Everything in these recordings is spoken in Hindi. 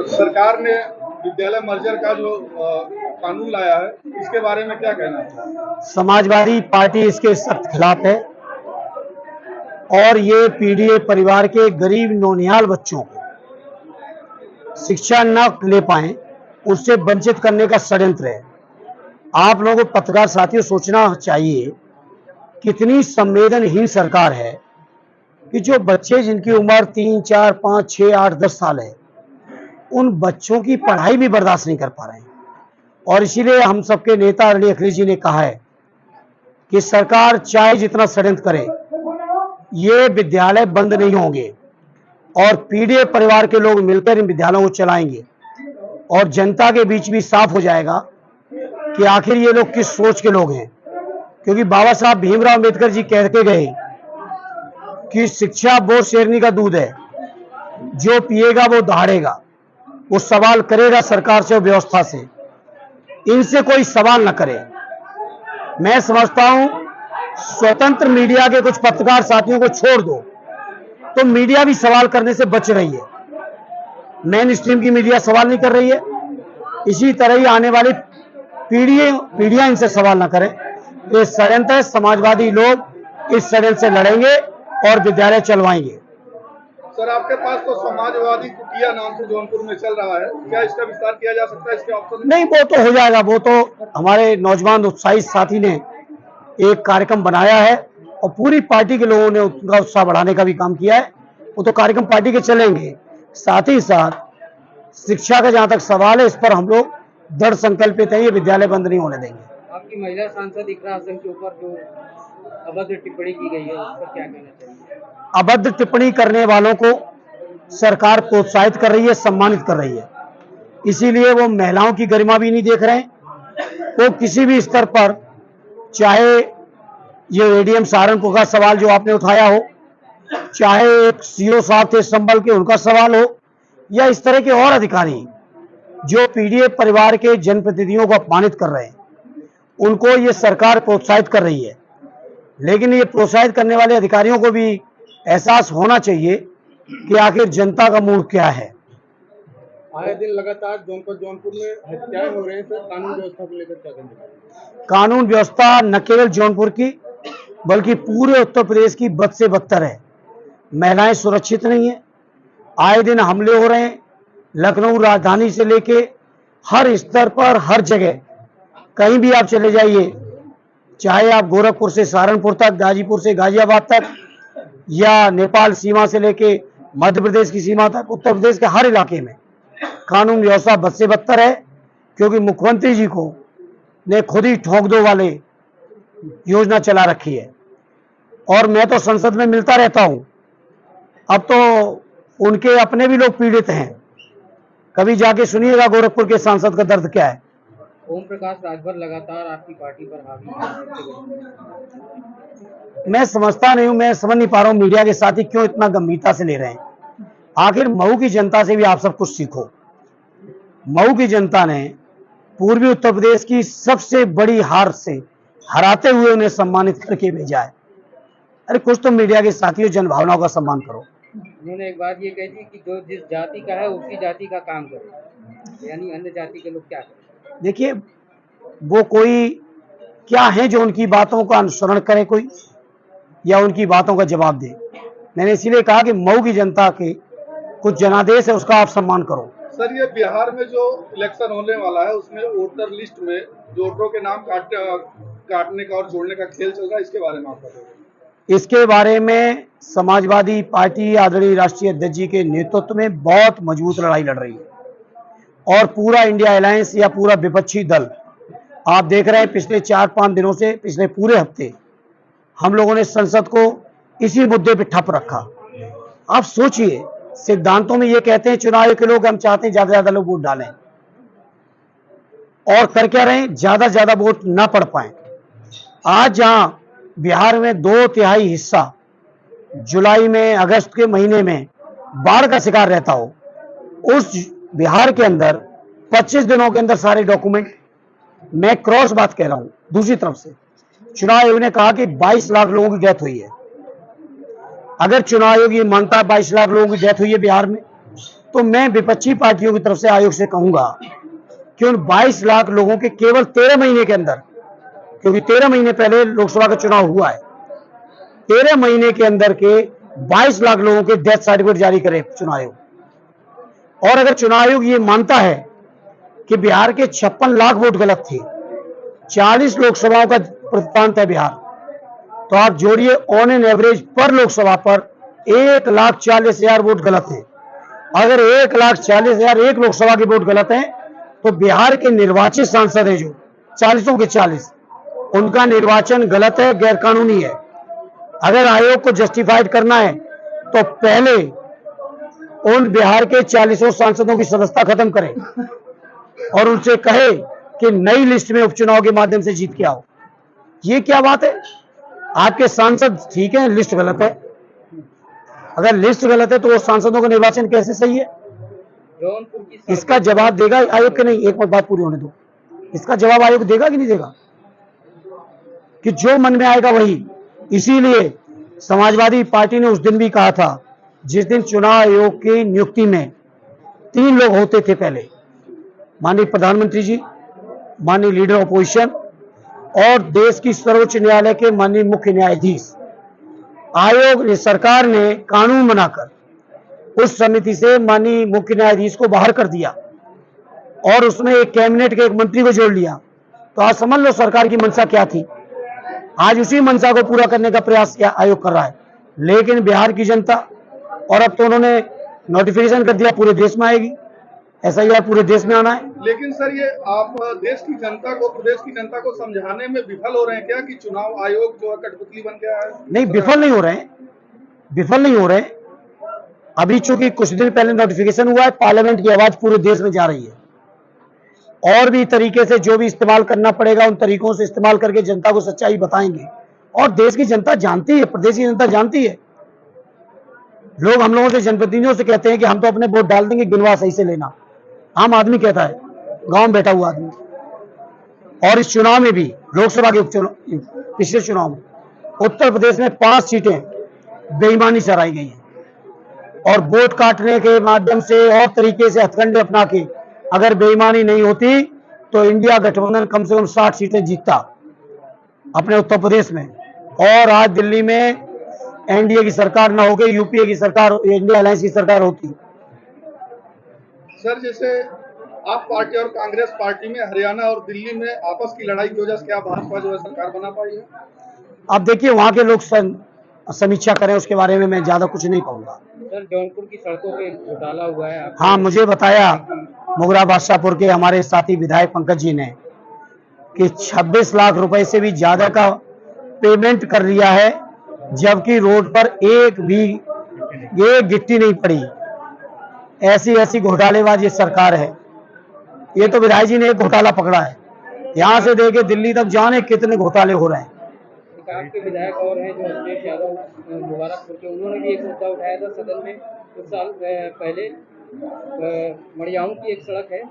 सरकार ने विद्यालय मर्जर का जो कानून लाया है, इसके बारे में क्या कहना है? समाजवादी पार्टी इसके सख्त खिलाफ है और ये पीडीए परिवार के गरीब नौनिहाल बच्चों को शिक्षा न ले पाए उससे वंचित करने का षड्यंत्र है। आप लोगों को पत्रकार साथियों सोचना चाहिए कितनी संवेदनहीन सरकार है कि जो बच्चे जिनकी उम्र 3, 4, 5, 6, 8, 10 साल है उन बच्चों की पढ़ाई भी बर्दाश्त नहीं कर पा रहे हैं। और इसीलिए हम सबके नेता आदरणीय अखिलेश जी ने कहा है कि सरकार चाहे जितना षड्यंत्र करे ये विद्यालय बंद नहीं होंगे और पीडीए परिवार के लोग मिलकर इन विद्यालयों को चलाएंगे और जनता के बीच भी साफ हो जाएगा कि आखिर ये लोग किस सोच के लोग हैं। क्योंकि बाबा साहब भीमराव अंबेडकर जी कह के गए कि शिक्षा वो शेरनी का दूध है, जो पिएगा वो दहाड़ेगा, वो सवाल करेगा सरकार से और व्यवस्था से, इनसे कोई सवाल न करे। मैं समझता हूं स्वतंत्र मीडिया के कुछ पत्रकार साथियों को छोड़ दो तो मीडिया भी सवाल करने से बच रही है। मेन स्ट्रीम की मीडिया सवाल नहीं कर रही है, इसी तरह ही आने वाली पीढ़ियां इनसे सवाल न करें। ये षड्यंत्र है, समाजवादी लोग इस षड्यंत्र से लड़ेंगे और विद्यालय चलवाएंगे। सर, आपके पास तो समाजवादी कुटिया नाम से जौनपुर में चल रहा है, क्या इसका विस्तार किया जा सकता है? इसके ऑप्शन नहीं, वो तो हो जाएगा। वो तो हमारे नौजवान उत्साही साथी ने एक कार्यक्रम बनाया है और पूरी पार्टी के लोगों ने उनका उत्साह बढ़ाने का भी काम किया है। वो तो कार्यक्रम पार्टी के चलेंगे। साथ ही साथ शिक्षा का जहां तक सवाल है, इस पर हम लोग दृढ़ संकल्पित है, ये विद्यालय बंद नहीं होने देंगे। आपकी महिला सांसद इकरा हसन के ऊपर जो अभद्र टिप्पणी की गई है, उस पर क्या कहना चाहिए? अभद्र टिप्पणी करने वालों को सरकार प्रोत्साहित कर रही है, सम्मानित कर रही है, इसीलिए वो महिलाओं की गरिमा भी नहीं देख रहे हैं। वो किसी भी स्तर पर, चाहे ये एडीएम सहारनपुर का सवाल जो आपने उठाया हो, चाहे एक सीओ साहब थे संभल के उनका सवाल हो, या इस तरह के और अधिकारी जो पीडीए परिवार के जनप्रतिनिधियों को अपमानित कर रहे हैं, उनको ये सरकार प्रोत्साहित कर रही है। लेकिन ये प्रोत्साहित करने वाले अधिकारियों को भी एहसास होना चाहिए कि आखिर जनता का मूड क्या है। आए दिन लगातार जौनपुर में हत्याएं हो रही हैं, सर कानून व्यवस्था को लेकर क्या कहेंगे? कानून व्यवस्था न केवल जौनपुर की बल्कि पूरे उत्तर प्रदेश की बद से बदतर है। महिलाएं सुरक्षित नहीं है, आए दिन हमले हो रहे हैं। लखनऊ राजधानी से लेके हर स्तर पर, हर जगह, कहीं भी आप चले जाइए, चाहे आप गोरखपुर से सहारनपुर तक, गाजीपुर से गाजियाबाद तक, या नेपाल सीमा से लेके मध्य प्रदेश की सीमा तक, उत्तर प्रदेश के हर इलाके में कानून व्यवस्था बद से बदतर है। क्योंकि मुख्यमंत्री जी को ने खुद ही ठोक दो वाले योजना चला रखी है और मैं तो संसद में मिलता रहता हूं। अब तो उनके अपने भी लोग पीड़ित हैं, कभी जाके सुनिएगा गोरखपुर के सांसद का दर्द क्या है। ओम प्रकाश राजभर लगातार आपकी पार्टी पर हावी है। मैं समझता नहीं हूं, मैं समझ नहीं पा रहा हूं मीडिया के साथी क्यों इतना गंभीरता से ले रहे हैं। आखिर मऊ की जनता से भी आप सब कुछ सीखो। मऊ की जनता ने पूर्वी उत्तर प्रदेश की सबसे बड़ी हार से हराते हुए उन्हें सम्मानित करके भेजा है। अरे कुछ तो मीडिया के साथियों जनभावनाओं का सम्मान करो। उन्होंने एक बात ये कही थी कि जो जिस जाति का है उसी जाति का काम करे, यानी अन्य जाति के लोग क्या करें। देखिए, वो कोई क्या है जो उनकी बातों का अनुसरण करे कोई, या उनकी बातों का जवाब दे। मैंने इसीलिए कहा कि मऊ की जनता के कुछ जनादेश है, उसका आप सम्मान करो। सर, ये बिहार में जो इलेक्शन होने वाला है उसमें वोटर लिस्ट में वोटरों के नाम काटने का और जोड़ने का खेल चल रहा है, इसके बारे में आप बताइए। इसके बारे में समाजवादी पार्टी आदरणीय राष्ट्रीय अध्यक्ष जी के नेतृत्व में बहुत मजबूत लड़ाई लड़ रही है और पूरा इंडिया अलायंस या पूरा विपक्षी दल, आप देख रहे हैं पिछले 4-5 दिनों से, पिछले पूरे हफ्ते हम लोगों ने संसद को इसी मुद्दे पे ठप रखा। आप सोचिए, सिद्धांतों में ये कहते हैं चुनाव आयोग के लोग, हम चाहते हैं ज्यादा से ज्यादा लोग वोट डालें, और कर क्या रहे हैं, ज्यादा से ज्यादा वोट ना पड़ पाए। आज जहां बिहार में 2/3 हिस्सा जुलाई में, अगस्त के महीने में बाढ़ का शिकार रहता हो, उस बिहार के अंदर 25 दिनों के अंदर सारे डॉक्यूमेंट, मैं क्रॉस बात कह रहा हूं। दूसरी तरफ से चुनाव आयोग ने कहा कि 22 लाख लोगों की डेथ हुई है। अगर चुनाव आयोग ये मानता है 22 लाख लोगों की डेथ हुई है बिहार में, तो मैं विपक्षी पार्टियों की तरफ से आयोग से कहूंगा कि उन 22 लाख लोगों के केवल 13 महीने के अंदर, क्योंकि 13 महीने पहले लोकसभा का चुनाव हुआ है, 13 महीने के अंदर के 22 लाख लोगों के डेथ सर्टिफिकेट जारी करे चुनाव आयोग। और अगर चुनाव आयोग ये मानता है कि बिहार के 56 लाख वोट गलत थे, 40 लोकसभाओं का प्रांत है बिहार, तो आप जोड़िए ऑन एन एवरेज पर लोकसभा पर 1,40,000 वोट गलत हैं। अगर 1,40,000 एक लोकसभा के वोट गलत हैं तो बिहार के निर्वाचित सांसद हैं जो 40 के 40, उनका निर्वाचन गलत है, गैरकानूनी है। अगर आयोग को जस्टिफाइड करना है तो पहले उन बिहार के 40 सांसदों की सदस्यता खत्म करें और उनसे कहे कि नई लिस्ट में उपचुनाव के माध्यम से जीत के आओ। ये क्या बात है? आपके सांसद ठीक है, लिस्ट गलत है। अगर लिस्ट गलत है तो वो सांसदों का निर्वाचन कैसे सही है? इसका जवाब देगा आयोग के नहीं? एक बात पूरी होने दो। इसका जवाब आयोग देगा कि नहीं देगा? कि जो मन में आएगा वही। इसीलिए समाजवादी पार्टी ने उस दिन भी कहा था, जिस दिन चुनाव आयोग की नियुक्ति में 3 लोग होते थे पहले, माननीय प्रधानमंत्री जी, माननीय लीडर अपोजिशन और देश की सर्वोच्च न्यायालय के माननीय मुख्य न्यायाधीश। आयोग ने, सरकार ने कानून बनाकर उस समिति से माननीय मुख्य न्यायाधीश को बाहर कर दिया और उसमें एक कैबिनेट के एक मंत्री को जोड़ लिया। तो आज समझ लो सरकार की मंशा क्या थी। आज उसी मंशा को पूरा करने का प्रयास किया आयोग कर रहा है। लेकिन बिहार की जनता, और अब तो उन्होंने नोटिफिकेशन कर दिया पूरे देश में आएगी, SIR पूरे देश में आना है। लेकिन सर, ये आप देश की जनता को, प्रदेश की जनता को समझाने में विफल हो रहे हैं क्या कि चुनाव आयोग जो है कठपुतली बन गया है? नहीं, विफल नहीं हो रहे हैं, विफल नहीं हो रहे हैं। अभी चूंकि कुछ दिन पहले नोटिफिकेशन हुआ है, पार्लियामेंट की आवाज पूरे देश में जा रही है। और भी तरीके से जो भी इस्तेमाल करना पड़ेगा उन तरीकों से इस्तेमाल करके जनता को सच्चाई बताएंगे। और देश की जनता जानती है, प्रदेश की जनता जानती है। लोग हम लोगों से, जनप्रतिनिधियों से कहते हैं कि हम तो अपने वोट डाल देंगे, गिनवा सही से लेना। आम आदमी कहता है, गांव में बैठा हुआ आदमी। और इस चुनाव में भी, लोकसभा के उपचुनाव, पिछले चुनाव में उत्तर प्रदेश में 5 सीटें बेईमानी से हराई गई हैं। और वोट काटने के माध्यम से और तरीके से हथकंडे अपना के अगर बेईमानी नहीं होती तो इंडिया गठबंधन कम से कम 60 सीटें जीतता अपने उत्तर प्रदेश में। और आज दिल्ली में NDA की सरकार ना होकर UPA की सरकार, इंडिया अलायंस की सरकार होती। सर, जैसे आप पार्टी और कांग्रेस पार्टी में हरियाणा और दिल्ली में आपस की लड़ाई की वजह से क्या भाजपा जो है सरकार बना पाई है? अब देखिए, वहां के लोग समीक्षा करें, उसके बारे में मैं ज्यादा कुछ नहीं कहूंगा। सर, जौनपुर की सड़कों पे घोटाला हुआ है। हाँ, मुझे बताया मोगरा बादशाहपुर के हमारे साथी विधायक पंकज जी ने कि 26 लाख रुपए से भी ज्यादा का पेमेंट कर लिया है, जबकि रोड पर एक गिट्टी नहीं पड़ी। ऐसी घोटालेबाज ये सरकार है। ये तो विधायक जी ने एक घोटाला पकड़ा है, यहाँ से लेके दिल्ली तक जाने कितने घोटाले हो रहे हैं। आपके विधायक और हैं जो अखिलेश यादव मुबारकपुर के, उन्होंने भी एक मुद्दा उठाया था सदन में कुछ साल पहले। मड़ियाऊ की एक सड़क है,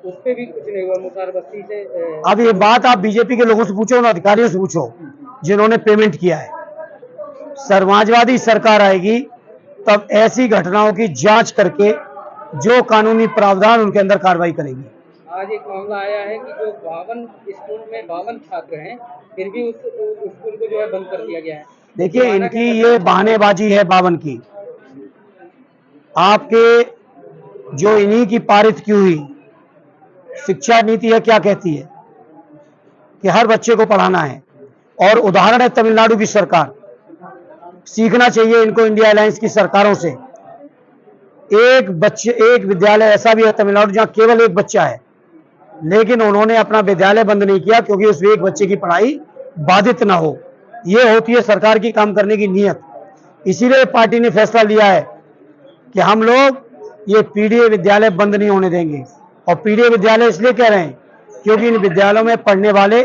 उस पर भी कुछ नहीं हुआ, मुसार बस्ती से। अब ये बात आप बीजेपी के लोगों से पूछो, उन अधिकारियों से पूछो जिन्होंने पेमेंट किया है। समाजवादी सरकार आएगी तब ऐसी घटनाओं की जांच करके जो कानूनी प्रावधान उनके अंदर कार्रवाई करेगी। आज एक मामला आया है कि जो 52 स्कूल में 52 छात्र हैं, फिर भी उस स्कूल को जो है बंद कर दिया गया है। देखिए, इनकी ये बहानेबाजी है 52 की। आपके जो इन्हीं की पारित की हुई शिक्षा नीति है, क्या कहती है कि हर बच्चे को पढ़ाना है। और उदाहरण है तमिलनाडु की सरकार। सीखना चाहिए इनको इंडिया अलायंस की सरकारों से। एक विद्यालय ऐसा भी है तमिलनाडु जहां केवल एक बच्चा है, लेकिन उन्होंने अपना विद्यालय बंद नहीं किया क्योंकि उस एक बच्चे की पढ़ाई बाधित ना हो। ये होती है सरकार की काम करने की नीयत। इसीलिए पार्टी ने फैसला लिया है कि हम लोग ये PDA विद्यालय बंद नहीं होने देंगे। और PDA विद्यालय इसलिए कह रहे हैं क्योंकि इन विद्यालयों में पढ़ने वाले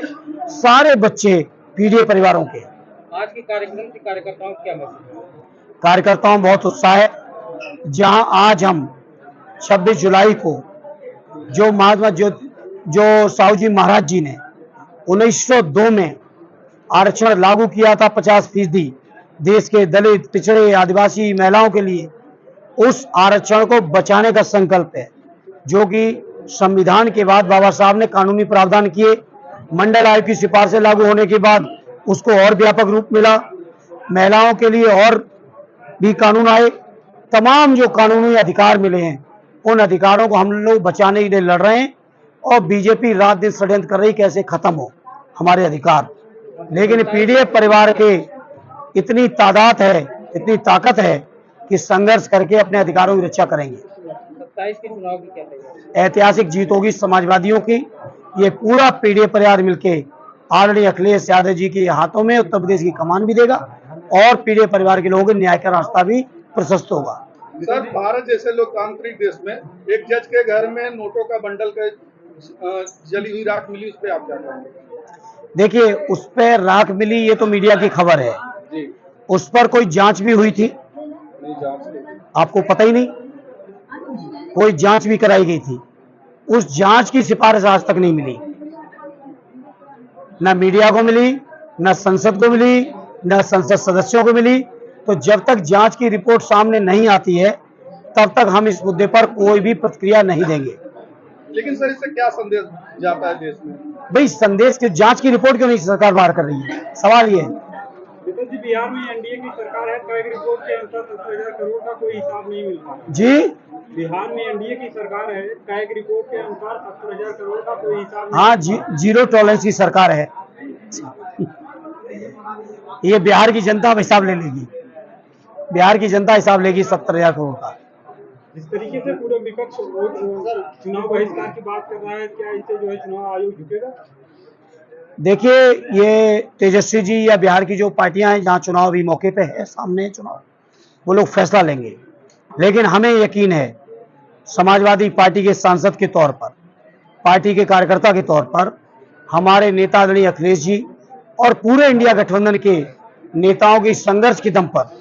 सारे बच्चे PDA परिवारों के। आज के कार्यक्रम से कार्यकर्ताओं क्या मैसेज है? कार्यकर्ताओं में बहुत उत्साह है। जहां आज हम 26 जुलाई को जो महात्मा जो साहू जी महाराज जी ने 1902 में आरक्षण लागू किया था 50% देश के दलित, पिछड़े, आदिवासी महिलाओं के लिए, उस आरक्षण को बचाने का संकल्प है, जो कि संविधान के बाद बाबा साहब ने कानूनी प्रावधान किए। मंडल आयोग की सिफारिशें लागू होने के बाद उसको और व्यापक रूप मिला। महिलाओं के लिए और भी कानून आए। तमाम जो कानूनी अधिकार मिले हैं, उन अधिकारों को हम लोग बचाने के लिए लड़ रहे हैं। और बीजेपी रात दिन षड्यंत्र कर रही कैसे खत्म हो हमारे अधिकार। लेकिन पीडीएफ परिवार के इतनी तादाद है, इतनी ताकत है कि संघर्ष करके अपने अधिकारों की रक्षा करेंगे। 27 के चुनाव की क्या तैयारी? ऐतिहासिक जीत होगी समाजवादियों की। ये पूरा पीडीएफ परिवार मिलके आदरणीय अखिलेश यादव जी के हाथों में उत्तर प्रदेश की कमान भी देगा और पीडीएफ परिवार के लोगों के न्याय का रास्ता भी प्रशस्त होगा। सर, भारत जैसे लोकतांत्रिक देश में एक जज के घर में नोटों का बंडल का जली हुई राख मिली, उस पर आप क्या कहेंगे? देखिए, उस पर राख मिली ये तो मीडिया की खबर है जी, उस पर कोई जांच भी हुई थी? नहीं, जांच नहीं। आपको पता ही नहीं? कोई जांच भी कराई गई थी? उस जांच की सिफारिश आज तक नहीं मिली। न मीडिया को मिली, न संसद को मिली, न संसद सदस्यों को मिली। तो जब तक जांच की रिपोर्ट सामने नहीं आती है तब तक हम इस मुद्दे पर कोई भी प्रतिक्रिया नहीं देंगे। लेकिन सर, इससे क्या संदेश जाता है देश में? भाई, संदेश की जांच की रिपोर्ट क्यों नहीं सरकार बाहर कर रही है? सवाल ये है। जी, बिहार में एनडीए की सरकार है, तो एक रिपोर्ट के अनुसार 70,000 करोड़ का कोई हिसाब नहीं मिल पा रहा। जी, बिहार में एनडीए की सरकार है, का एक रिपोर्ट के अनुसार 70,000 करोड़ का कोई हिसाब नहीं। हाँ, जीरो टॉलरेंस की सरकार है। ये बिहार की जनता हिसाब ले लेगी। बिहार की जनता हिसाब लेगी 70,000 करोड़ का। जिस तरीके से पूरे विपक्ष चुनाव बहिष्कार की बात कर रहा है, क्या इससे जो है चुनाव आयोग झुकेगा? देखिए, ये तेजस्वी जी या बिहार की जो पार्टियां हैं जहां चुनाव अभी मौके पे है, सामने है चुनाव, वो लोग फैसला लेंगे। लेकिन हमें यकीन है, समाजवादी पार्टी के सांसद के तौर पर, पार्टी के कार्यकर्ता के तौर पर, हमारे नेता आदरणीय अखिलेश जी और पूरे इंडिया गठबंधन के नेताओं के संघर्ष के दम पर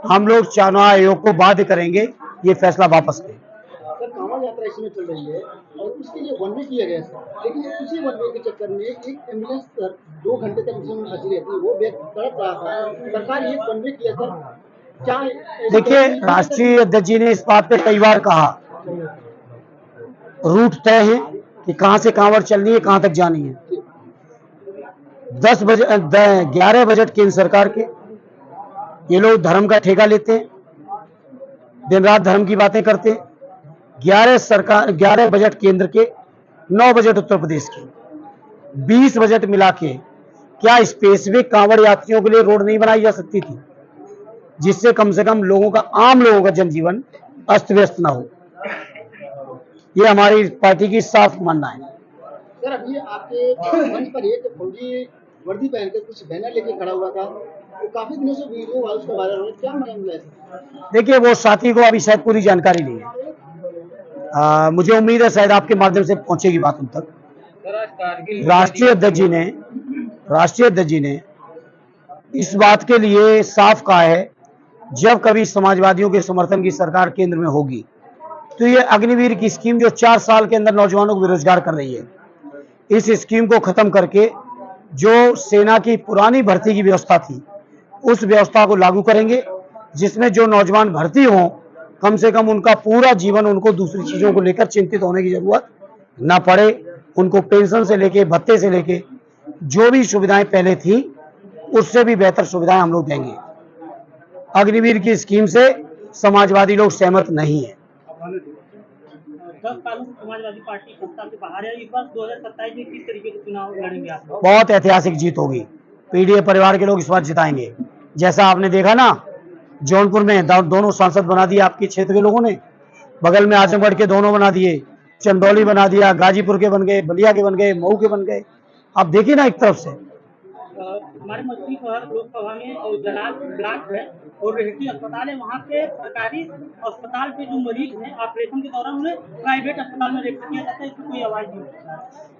हम लोग चुनाव आयोग को बाध्य करेंगे ये फैसला वापस लें। सर, कांवड़ यात्रा इस समय चल रही है और उसके लिए वन वे किया गया है, लेकिन उसी वन वे के चक्कर में एक एम्बुलेंस 2 घंटे तक उसमें फंसी रहती है, वो व्यक्ति तड़प रहा था। सरकार ये वन वे किया सर, क्या? देखिए, राष्ट्रीय अध्यक्ष जी ने इस बात पे कई बार कहा, रूट तय है कि कहां से कांवड़ चलनी है, कहां तक जानी है। 11 बजट केंद्र सरकार के, ये लोग धर्म का ठेका लेते हैं, दिन रात धर्म की बातें करते हैं। 11 बजट केंद्र के, 9 बजट उत्तर प्रदेश के, 20 बजट मिला के क्या स्पेसिफिक कांवड़ यात्रियों के लिए रोड नहीं बनाई जा सकती थी, जिससे कम से कम आम लोगों का जनजीवन अस्त व्यस्त ना हो? ये हमारी पार्टी की साफ मानना है। सर, अभी आपके मंच पर एक फौजी वर्दी पहनकर कुछ बैनर लेके खड़ा हुआ था, वो काफी दिनों से वीडियो उसका वायरल हो रहा है, क्या मामला है? देखिए, वो साथी को अभी शायद पूरी जानकारी नहीं है। मुझे उम्मीद है शायद आपके माध्यम से पहुंचेगी बात उन तक। सर, आज कारगिल राष्ट्रीय अध्यक्ष जी ने इस बात के लिए साफ कहा है, जब कभी समाजवादियों के समर्थन की सरकार केंद्र में होगी तो ये अग्निवीर की स्कीम जो 4 साल के अंदर नौजवानों को बेरोजगार कर रही है, इस स्कीम को खत्म करके जो सेना की पुरानी भर्ती की व्यवस्था थी उस व्यवस्था को लागू करेंगे, जिसमें जो नौजवान भर्ती हों कम से कम उनका पूरा जीवन उनको दूसरी चीजों को लेकर चिंतित होने की जरूरत ना पड़े। उनको पेंशन से लेके, भत्ते से लेके जो भी सुविधाएं पहले थी उससे भी बेहतर सुविधाएं हम लोग देंगे। अग्निवीर की स्कीम से समाजवादी लोग सहमत नहीं है। 10 सालों से समाजवादी पार्टी सत्ता से बाहर है, इस बार 2027 में किस तरीके के चुनाव लड़ेंगे आप? बहुत ऐतिहासिक जीत होगी, पीडीए परिवार के लोग इस बार जिताएंगे। जैसा आपने देखा ना, जौनपुर में दोनों सांसद बना दिए आपके क्षेत्र के लोगों ने, बगल में आजमगढ़ के दोनों बना दिए, चंदौली बना दिया, गाजीपुर के बन गए, बलिया के बन गए, मऊ के बन गए। आप देखिए ना, एक तरफ से हमारे मछली शहर लोकसभा में और जलाल ब्लॉक है और रेहटी अस्पताल है, वहाँ पे सरकारी अस्पताल के जो मरीज हैं ऑपरेशन के दौरान उन्हें प्राइवेट अस्पताल में रेफर किया जाता है, इसकी कोई आवाज नहीं होती।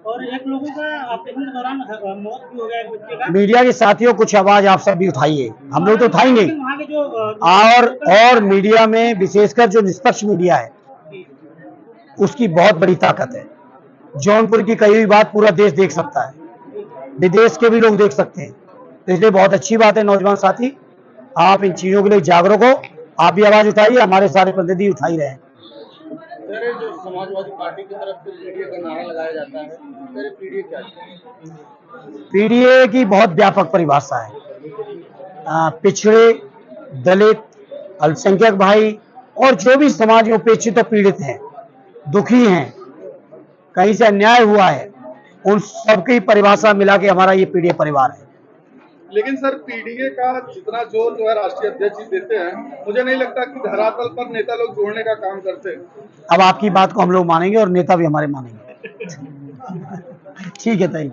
और एक लोगों का ऑपरेशन के दौरान मौत भी हो गया एक बच्चे का। मीडिया के साथियों, कुछ आवाज आप सब भी उठाइए, हम लोग तो उठाएंगे। वहाँ के जो और मीडिया में विशेषकर जो निष्पक्ष मीडिया है उसकी बहुत बड़ी ताकत है। जौनपुर की कही हुई बात पूरा देश देख सकता है, विदेश के भी लोग देख सकते हैं। तो इसलिए बहुत अच्छी बात है नौजवान साथी, आप इन चीजों के लिए जागरूक हो आप भी आवाज उठाइए, हमारे सारे प्रतिनिधि उठा ही रहे हैं। सर जो समाजवादी पार्टी की तरफ से पीडीए का नारा लगाया जाता है, सर पीडीए क्या है? पीडीए की बहुत व्यापक परिभाषा है। पिछड़े, दलित, अल्पसंख्यक भाई और जो भी समाज में उपेक्षित और पीड़ित हैं, दुखी हैं, कहीं से अन्याय हुआ है, उन सबकी परिभाषा मिला के हमारा ये पीडीए परिवार है। लेकिन सर पीडीए का जितना जोर जो है राष्ट्रीय अध्यक्ष जी देते हैं, मुझे नहीं लगता कि धरातल पर नेता लोग जोड़ने का काम करते हैं। अब आपकी बात को हम लोग मानेंगे और नेता भी हमारे मानेंगे। ठीक है, थैंक यू।